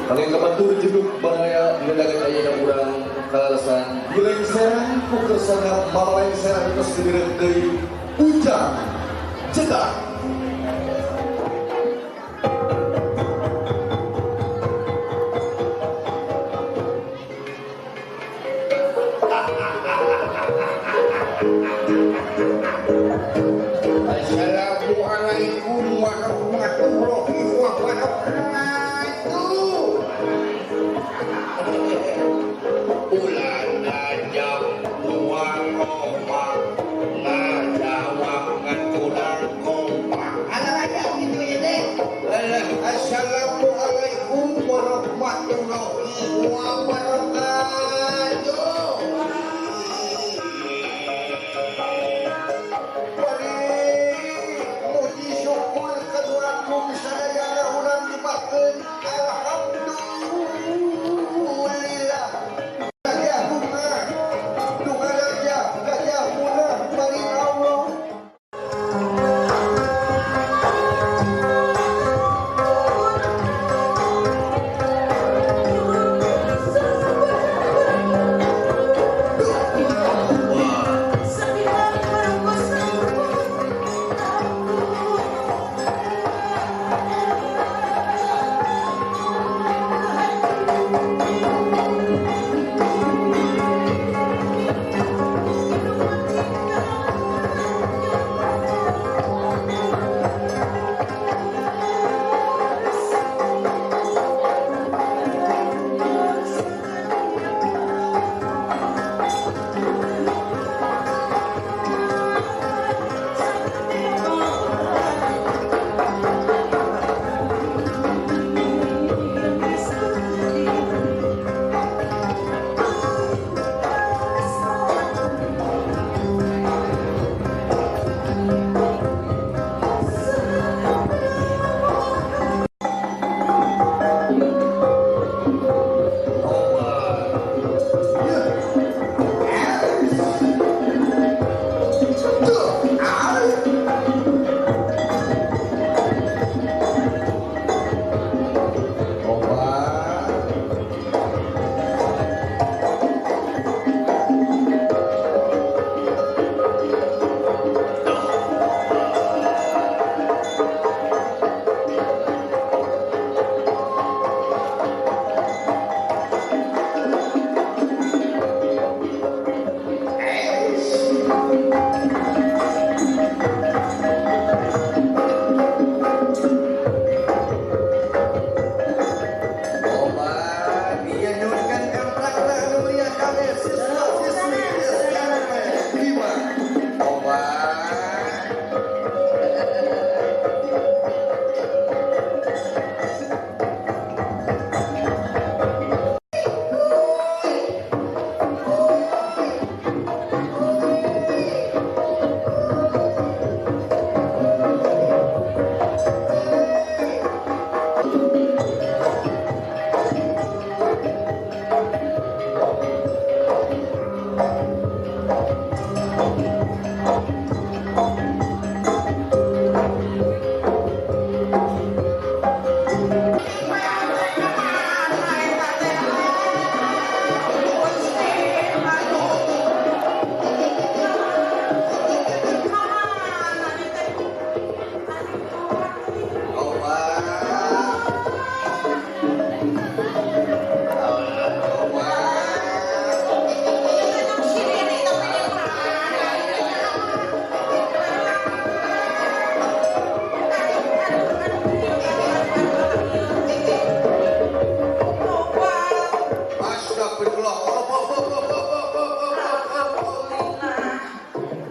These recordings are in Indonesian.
Paling kebetul jeduk baraya mendadak aya urang kalalasan dilengseran ku kersana malengseran terus didirek deui Ujang Cedak. Assalamualaikum warahmatullahi wabarakatuh. Bulan najam luang ngomong ngajawab ngatulang kompak. Alah gitu ya deh. Assalamualaikum warahmatullahi wabarakatuh.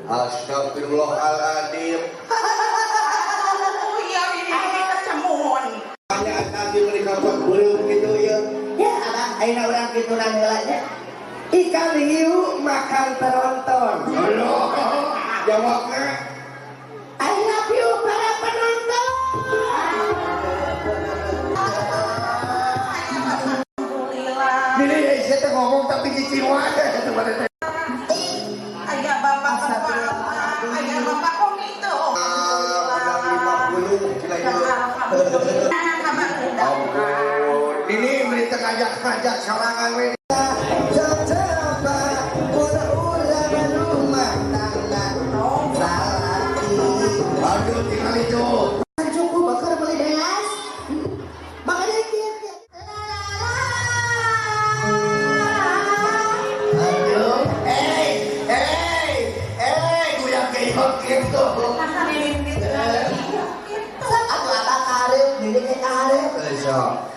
Astagfirullahaladzim. Oh iya ini kesemuan. Ayat tadi mereka buat belum gitu ya. Ya abang, aina orang gitu nanggelanya. Ikan hiu makan teronton. Halo, jawabnya. I love you para penonton. Alhamdulillah. Ini saya ngomong tapi cicing wae sebenarnya. Ayah bapak ayah bapak komito. Alhamdulillah. Alhamdulillah. Ini Ari teu ngajak-ngajak sarangan we. Coba urang rumah tangga salaki. Aduh tinggal itu. Cukup bakal beli belas. Makanya gitu. Aduh, guyang keihok gitu. Nah, ini Aku apa karep, ini kayak karep. Sok.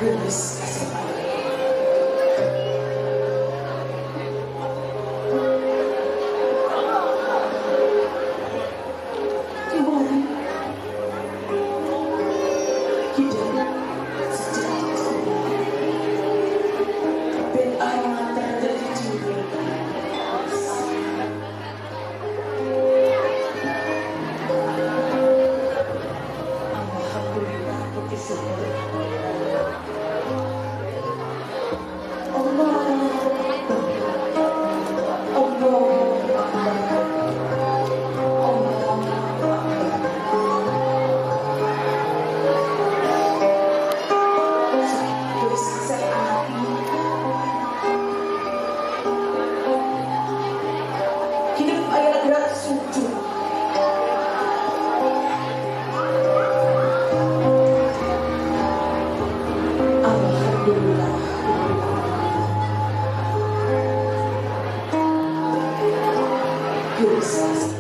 geus kasebat. Kembali hidup sejati ben amat terjadi alhamdulillah puji syukur Allah hidup adalah gerak sujud. Alhamdulillah. Yes.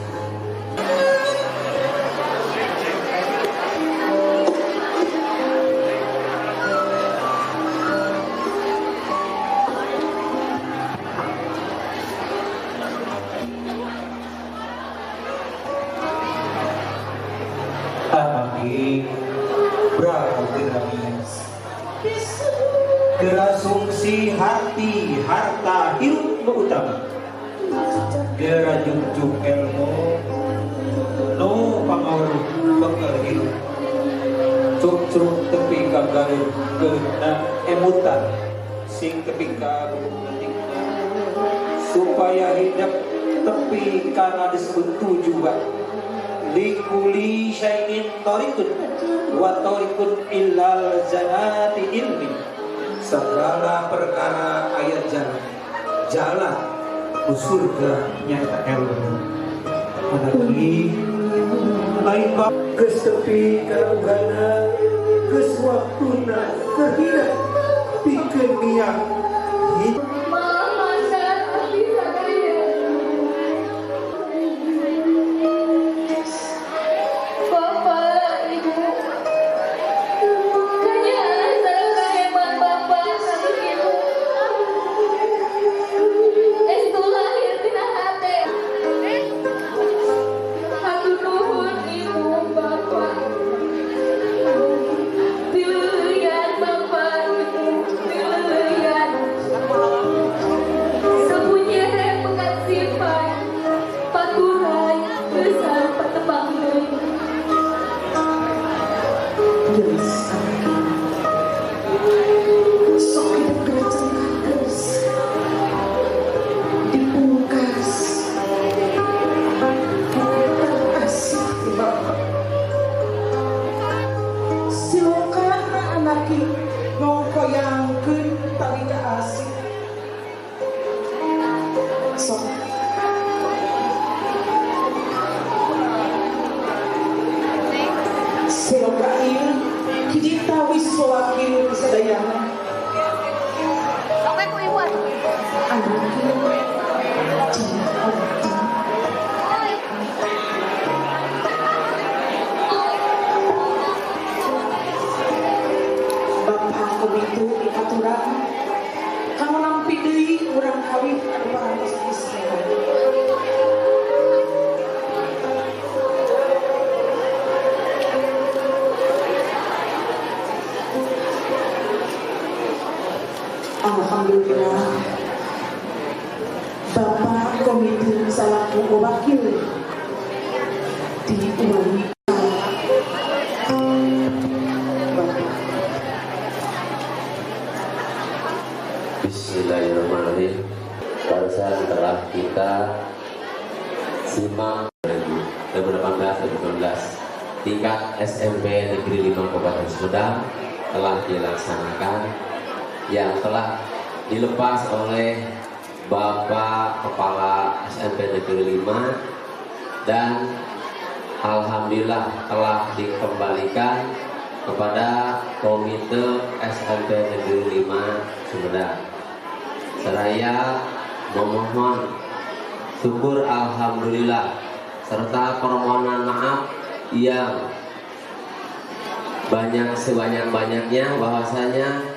Anaki Prabu Geramis gerasungsi hati harta hirup utama gera junjung ilmu no pangawruh bakal hirup cuk-cuk tepi kagaruh kena emutan sing tepi kagaruh supaya hidup tepi karena disebut tujuan likuli syai'in tarikun wa tarikun illal zanati ilmi segala perkara ayat jalan ke surga nyata ilmu menagi lain bab kesepi karugana keswaktuna terhidat pikeun niat hidup Silokain kita wiswakil sadayana Oke, ku ibu. Bapak kumitu aturan kang nampi deui urang kawin parantos Islam. Alhamdulillah Bapak komite salaku wakil di ulangi Bismillahirrahmanirrahim. Barusan telah kita simak 2018-2019 tingkat SMP Negeri 5 Kabupaten Sumedang telah dilaksanakan yang telah dilepas oleh Bapak Kepala SMP Negeri 5 dan alhamdulillah telah dikembalikan kepada Komite SMP Negeri 5 Sumedang. Seraya memohon syukur alhamdulillah serta permohonan maaf yang sebanyak-banyaknya bahwasanya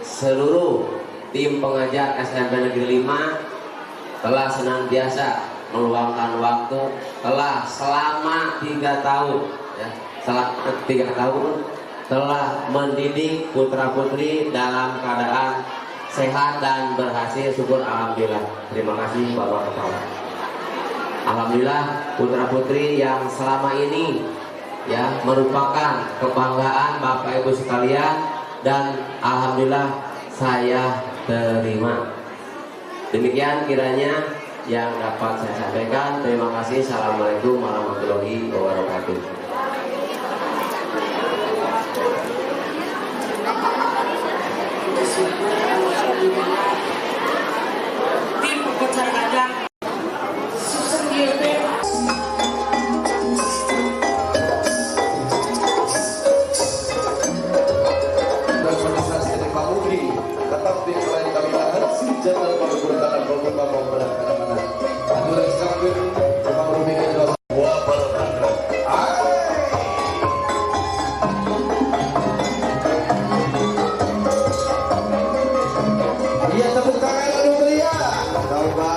seluruh tim pengajar SMP Negeri 5 telah senantiasa meluangkan waktu, telah selama 3 tahun ya, selama 3 tahun telah mendidik putra-putri dalam keadaan sehat dan berhasil. Syukur alhamdulillah. Terima kasih Bapak Kepala. Alhamdulillah putra-putri yang selama ini ya merupakan kebanggaan Bapak Ibu sekalian, dan alhamdulillah saya terima. Demikian kiranya yang dapat saya sampaikan. Terima kasih. Assalamualaikum warahmatullahi wabarakatuh. Tim upacara adat Susan GP dan pemirsa seni pamungki tetap di selain kami tahan si jangan menggunakan robot bapak berat mana-mana. Aturan sekalian cuma berpikir dosa. Iya, tepuk tangan dulu meriah. Coba.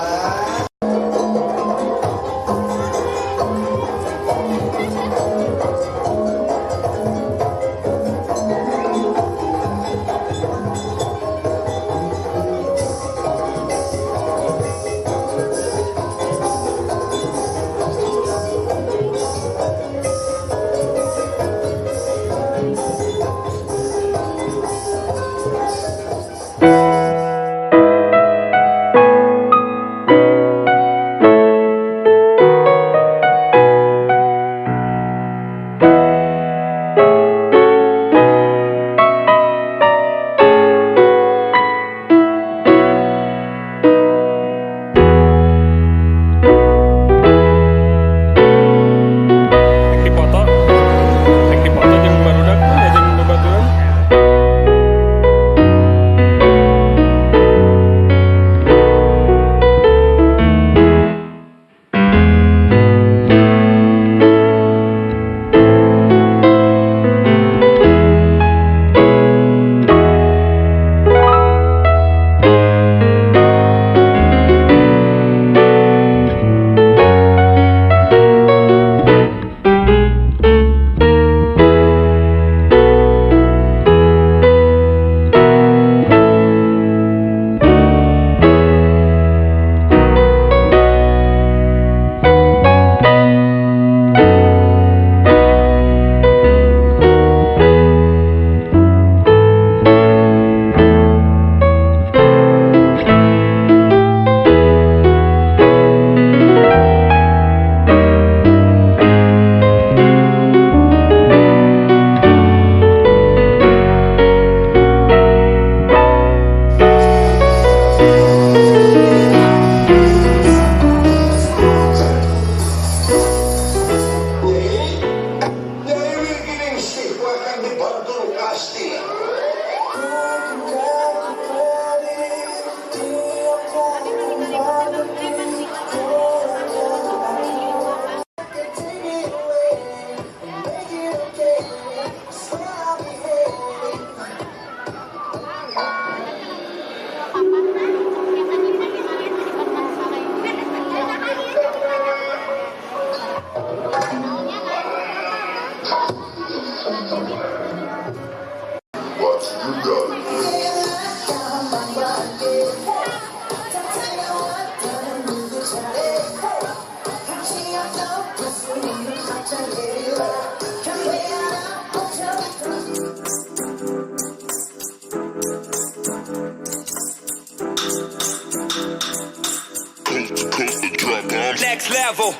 Next level.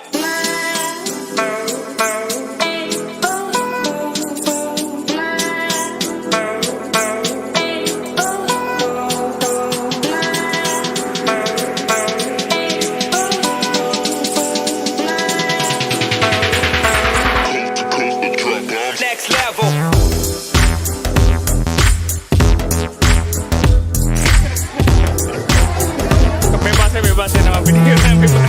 Next level. Kebebasan nama video.